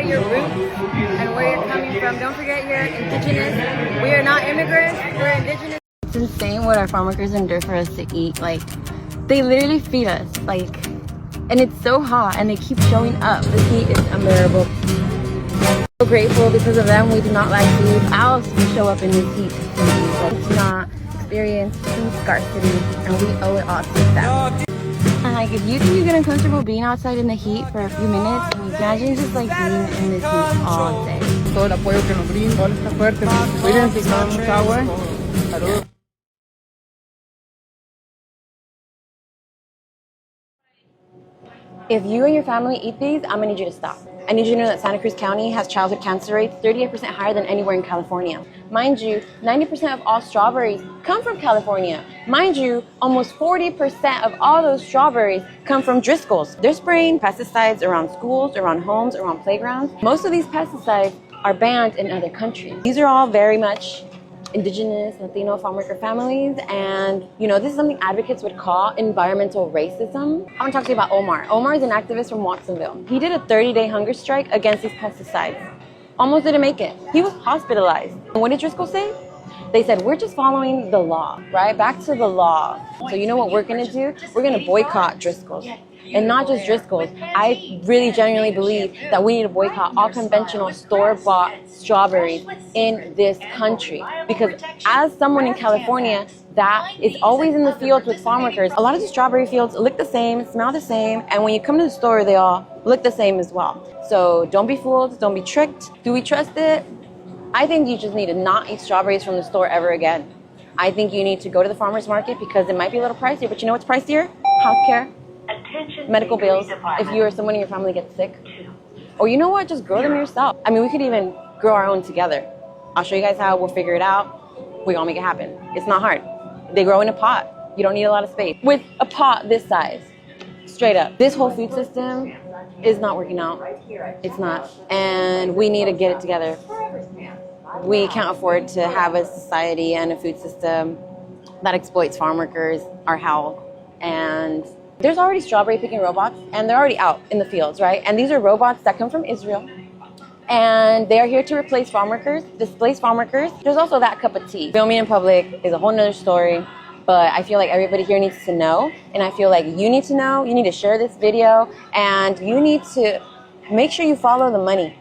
your roots and where you're coming from. Don't forget you're indigenous. We are not immigrants, we're indigenous. It's insane what our farm workers endure for us to eat. Like, they literally feed us, like, and it's so hot and they keep showing up. The heat is unbearable. So grateful because of them we do not lack food. I also show up in this heat to not experience food scarcity, and we owe it all to them. And like, if you think you get uncomfortable being outside in the heat for a few minutes, imagine just like being in this heat all day. Todo el apoyo que nos brindan, está fuerte. Cuídense, tomen mucha agua. Salud. If you and your family eat these, I'm gonna need you to stop. I need you to know that Santa Cruz County has childhood cancer rates 38% higher than anywhere in California. Mind you, 90% of all strawberries come from California. Mind you, almost 40% of all those strawberries come from Driscoll's. They're spraying pesticides around schools, around homes, around playgrounds. Most of these pesticides are banned in other countries. These are all very much indigenous Latino farm worker families, and this is something advocates would call environmental racism. I want to talk to you about Omar. Omar is an activist from Watsonville. He did a 30-day hunger strike against these pesticides. Almost didn't make it. He was hospitalized. And what did Driscoll say? They said, we're just following the law, right? Back to the law. So you know what we're gonna do? We're gonna boycott Driscoll's. And not just Driscoll's. I really genuinely believe that we need to boycott all conventional store-bought strawberries in this country. Because as someone in California that is always in the fields with farm workers, a lot of the strawberry fields look the same, smell the same, and when you come to the store, they all look the same as well. So don't be fooled, don't be tricked. Do we trust it? I think you just need to not eat strawberries from the store ever again. I think you need to go to the farmer's market because it might be a little pricier, but you know what's pricier? Healthcare. Medical bills if you or someone in your family gets sick. Or you know what, just grow them yourself. I mean, we could even grow our own together. I'll show you guys how. We'll figure it out. We all make it happen. It's not hard. They grow in a pot. You don't need a lot of space. With a pot this size, straight up. This whole food system is not working out. It's not. And we need to get it together. We can't afford to have a society and a food system that exploits farm workers, our health, and there's already strawberry picking robots, and they're already out in the fields, right? And these are robots that come from Israel, and they are here to replace farm workers, displace farm workers. There's also that cup of tea. Filming in public is a whole nother story, but I feel like everybody here needs to know, and I feel like you need to know. You need to share this video, and you need to make sure you follow the money.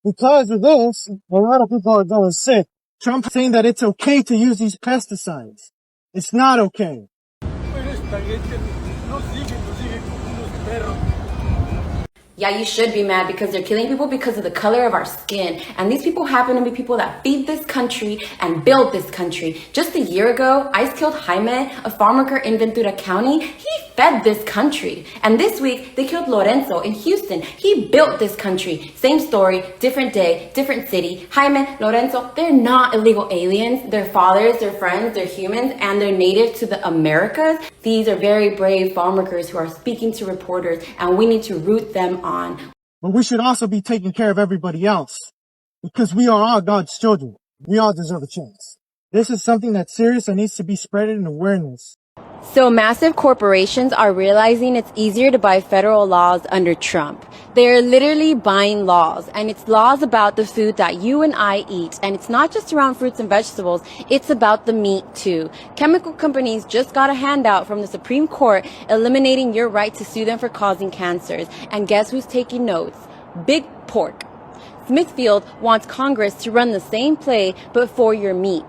Because of this, a lot of people are going sick. Trump's saying that it's okay to use these pesticides. It's not okay. Yeah, you should be mad because they're killing people because of the color of our skin. And these people happen to be people that feed this country and build this country. Just a year ago, ICE killed Jaime, a farm worker in Ventura County. He fed this country. And this week, they killed Lorenzo in Houston. He built this country. Same story, different day, different city. Jaime, Lorenzo, they're not illegal aliens. They're fathers, they're friends, they're humans, and they're native to the Americas. These are very brave farm workers who are speaking to reporters, and we need to root them on. But we should also be taking care of everybody else. Because we are all God's children. We all deserve a chance. This is something that's serious and needs to be spread in awareness. So massive corporations are realizing it's easier to buy federal laws under Trump. They're literally buying laws, and it's laws about the food that you and I eat. And it's not just around fruits and vegetables, it's about the meat too. Chemical companies just got a handout from the Supreme Court eliminating your right to sue them for causing cancers. And guess who's taking notes? Big Pork. Smithfield wants Congress to run the same play but for your meat.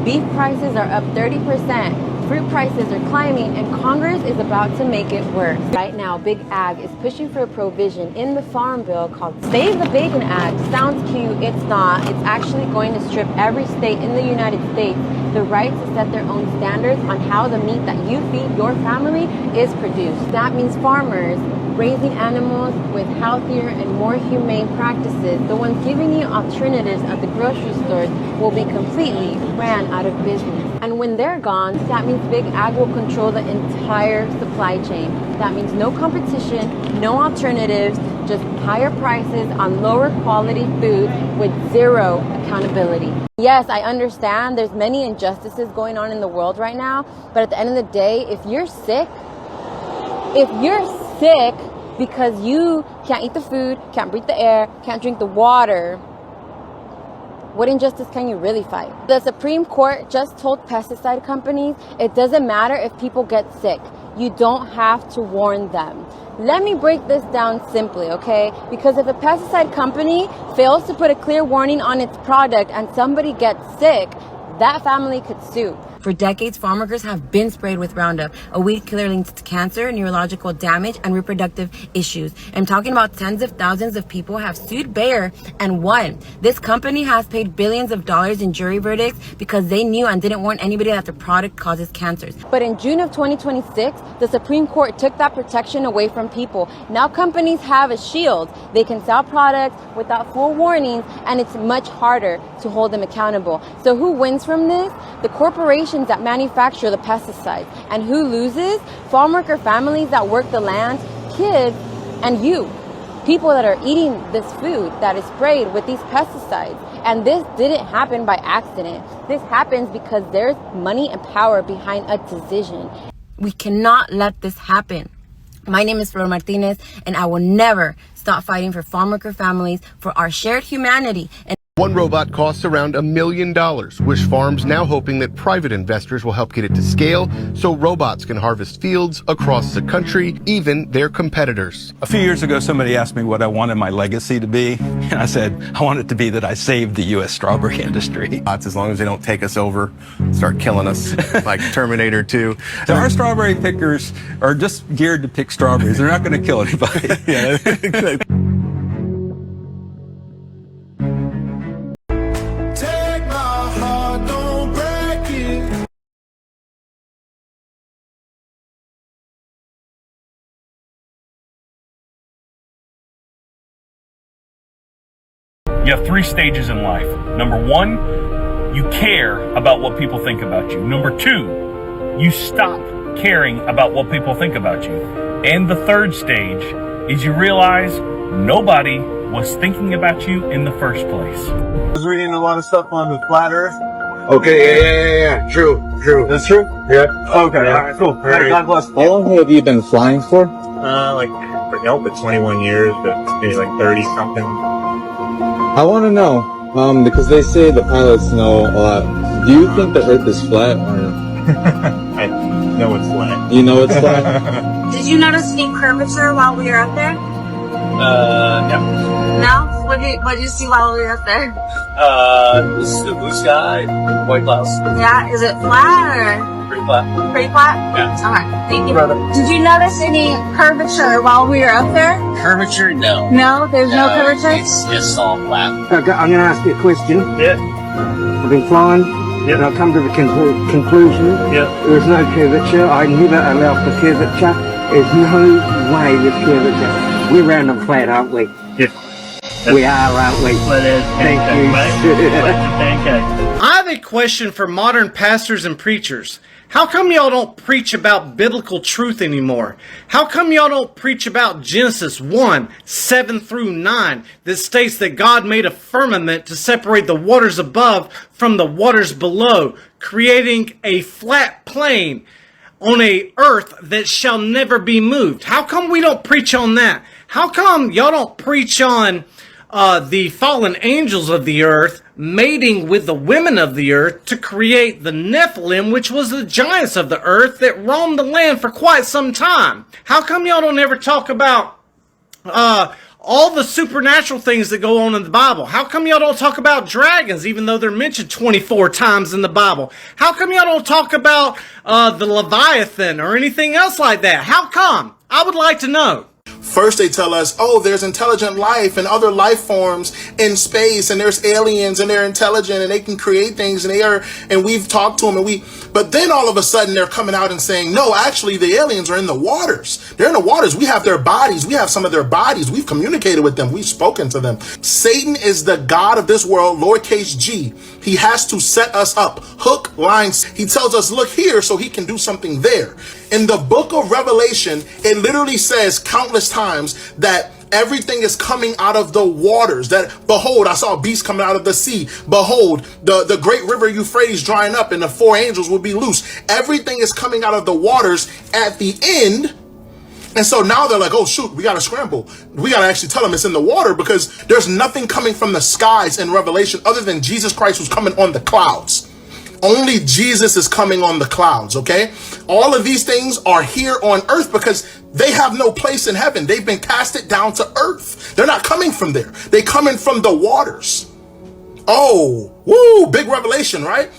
Beef prices are up 30%. Fruit prices are climbing, and Congress is about to make it worse. Right now, Big Ag is pushing for a provision in the Farm Bill called Save the Bacon Act. Sounds cute, it's not. It's actually going to strip every state in the United States the right to set their own standards on how the meat that you feed your family is produced. That means farmers raising animals with healthier and more humane practices, the ones giving you alternatives at the grocery stores, will be completely ran out of business. And when they're gone, that means Big Ag will control the entire supply chain. That means no competition, no alternatives, just higher prices on lower quality food with zero accountability. Yes, I understand there's many injustices going on in the world right now, but at the end of the day, if you're sick, because you can't eat the food, can't breathe the air, can't drink the water, what injustice can you really fight? The Supreme Court just told pesticide companies it doesn't matter if people get sick. You don't have to warn them. Let me break this down simply, okay? Because if a pesticide company fails to put a clear warning on its product and somebody gets sick, that family could sue. For decades, farmworkers have been sprayed with Roundup, a weed killer linked to cancer, neurological damage, and reproductive issues. I'm talking about tens of thousands of people have sued Bayer and won. This company has paid billions of dollars in jury verdicts because they knew and didn't warn anybody that the product causes cancers. But in June of 2026, the Supreme Court took that protection away from people. Now companies have a shield. They can sell products without full warnings, and it's much harder to hold them accountable. So who wins from this? The corporations that manufacture the pesticides. And who loses? Farm worker families that work the land, kids, and you. People that are eating this food that is sprayed with these pesticides. And this didn't happen by accident. This happens because there's money and power behind a decision. We cannot let this happen. My name is Flor Martinez, and I will never stop fighting for farm worker families, for our shared humanity. And one robot costs around $1 million. Wish Farms now hoping that private investors will help get it to scale so robots can harvest fields across the country, even their competitors. A few years ago, somebody asked me what I wanted my legacy to be, and I said, I want it to be that I saved the U.S. strawberry industry. As long as they don't take us over, start killing us like Terminator 2. So our strawberry pickers are just geared to pick strawberries. They're not going to kill anybody. Yeah, exactly. You have 3 stages in life. Number 1, you care about what people think about you. Number 2, you stop caring about what people think about you. And the 3rd stage is you realize nobody was thinking about you in the first place. I was reading a lot of stuff on the flat earth. Okay, yeah. True. That's true? Yeah. Okay, alright, cool. Alright, God bless. How long have you been flying for? But 21 years, but maybe like 30 something. I want to know, because they say the pilots know a lot. Do you think the Earth is flat, or? I know it's flat. You know it's flat? Did you notice any curvature while we were up there? No. No? What did you see while we were up there? This is the blue sky, white clouds. Yeah, is it flat or? Pretty flat. Pretty flat? Yeah. Okay, thank you. Brother. Did you notice any curvature while we were up there? Curvature, no. No? There's no curvature? It's just all flat. Okay, I'm going to ask you a question. Yeah. I've been flying, and I've come to the conclusion there's no curvature. I never allow for curvature. There's no way with curvature. We're round and flat, aren't we? Yeah. We are, aren't we? Thank you. I have a question for modern pastors and preachers. How come y'all don't preach about biblical truth anymore? How come y'all don't preach about Genesis 1, 7 through 9 that states that God made a firmament to separate the waters above from the waters below, creating a flat plane on a earth that shall never be moved? How come we don't preach on that? How come y'all don't preach on the fallen angels of the earth mating with the women of the earth to create the Nephilim, which was the giants of the earth that roamed the land for quite some time? How come y'all don't ever talk about all the supernatural things that go on in the Bible? How come y'all don't talk about dragons, even though they're mentioned 24 times in the Bible? How come y'all don't talk about the Leviathan or anything else like that? How come? I would like to know. First they tell us, oh, there's intelligent life and other life forms in space, and there's aliens and they're intelligent and they can create things, and we've talked to them, but then all of a sudden they're coming out and saying, no, actually the aliens are in the waters. They're in the waters. We have their bodies. We have some of their bodies. We've communicated with them. We've spoken to them. Satan is the God of this world, lowercase g. He has to set us up, hook, line. He tells us, look here, so he can do something there. In the book of Revelation, it literally says countless times that everything is coming out of the waters. That, behold, I saw a beast coming out of the sea. Behold, the great river Euphrates drying up, and the 4 angels will be loose. Everything is coming out of the waters. At the end, And so now they're like, oh shoot, we gotta scramble. We gotta actually tell them it's in the water, because there's nothing coming from the skies in Revelation other than Jesus Christ who's coming on the clouds. Only Jesus is coming on the clouds, okay? All of these things are here on earth because they have no place in heaven. They've been casted down to earth. They're not coming from there. They're coming from the waters. Oh, woo, big revelation, right?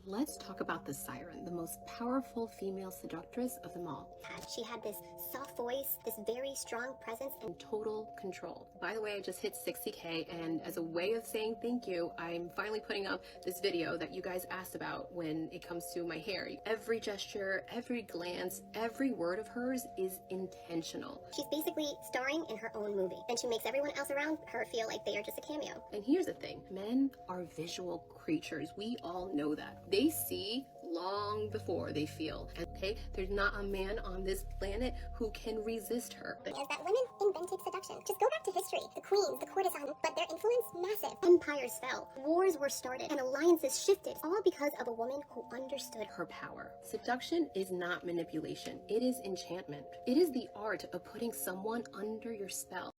Let's talk about the siren, the most powerful female seductress of them all. She had this soft voice, this very strong presence, and total control. By the way, I just hit 60K, and as a way of saying thank you, I'm finally putting up this video that you guys asked about when it comes to my hair. Every gesture, every glance, every word of hers is intentional. She's basically starring in her own movie, and she makes everyone else around her feel like they are just a cameo. And here's the thing, men are visual creatures. We all know that. They see long before they feel. Okay, there's not a man on this planet who can resist her. Is that women invented seduction. Just go back to history. The queens, the courtesans, but their influence massive. Empires fell, wars were started, and alliances shifted, all because of a woman who understood her power. Seduction is not manipulation. It is enchantment. It is the art of putting someone under your spell.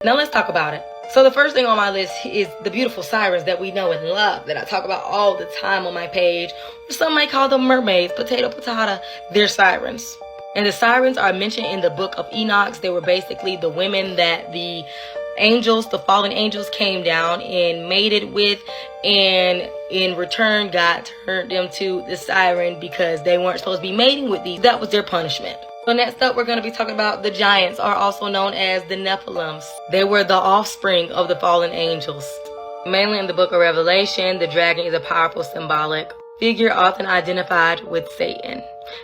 Now let's talk about it. So the first thing on my list is the beautiful sirens that we know and love, that I talk about all the time on my page. Some might call them mermaids, potato, potato. They're sirens. And the sirens are mentioned in the book of Enoch. They were basically the women that the angels, the fallen angels, came down and mated with, and in return God turned them to the siren because they weren't supposed to be mating with these. That was their punishment. So next up, we're going to be talking about the giants, are also known as the Nephilims. They were the offspring of the fallen angels. Mainly in the book of Revelation, the dragon is a powerful symbolic figure often identified with Satan.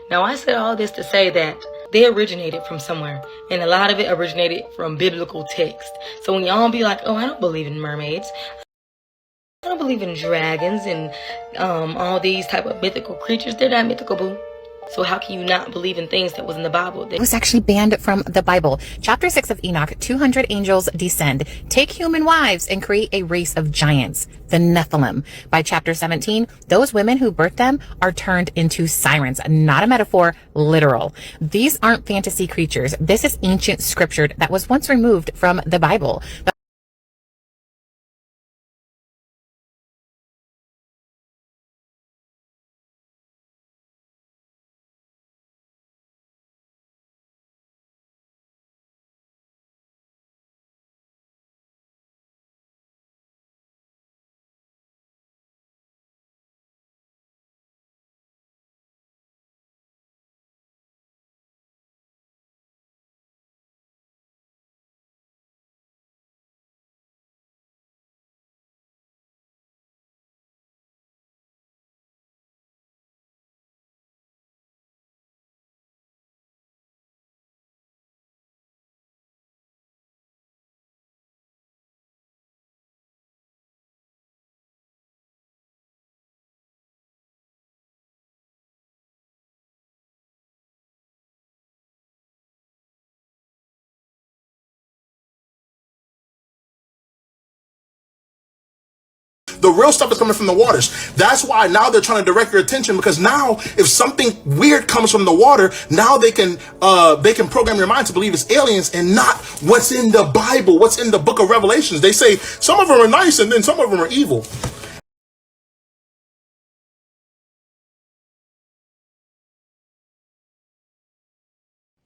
Now, I said all this to say that they originated from somewhere, and a lot of it originated from biblical text. So when y'all be like, oh, I don't believe in mermaids, I don't believe in dragons and all these type of mythical creatures, they're not mythical, boo. So how can you not believe in things that was in the Bible? It was actually banned from the Bible. Chapter 6 of Enoch, 200 angels descend, take human wives, and create a race of giants, the Nephilim. By chapter 17, those women who birthed them are turned into sirens, not a metaphor, literal. These aren't fantasy creatures. This is ancient scripture that was once removed from the Bible. The real stuff is coming from the waters. That's why now they're trying to direct your attention, because now if something weird comes from the water, now they can program your mind to believe it's aliens and not what's in the Bible, what's in the book of Revelations. They say some of them are nice and then some of them are evil.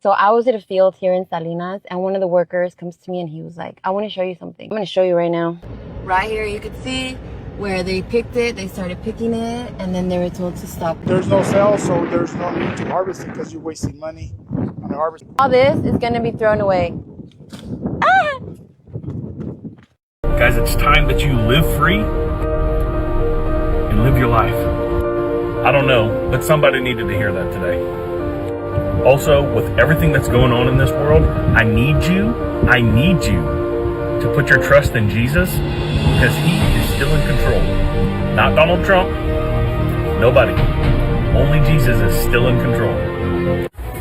So I was at a field here in Salinas, and one of the workers comes to me and he was like, I want to show you something. I'm going to show you right now. Right here, you can see where they picked it, they started picking it, and then they were told to stop. There's no sale, so there's no need to harvest it because you're wasting money on the harvest. All this is going to be thrown away. Ah! Guys, it's time that you live free and live your life. I don't know, but somebody needed to hear that today. Also, with everything that's going on in this world, I need you to put your trust in Jesus, because he is still in control. Not Donald Trump, nobody. Only Jesus is still in control.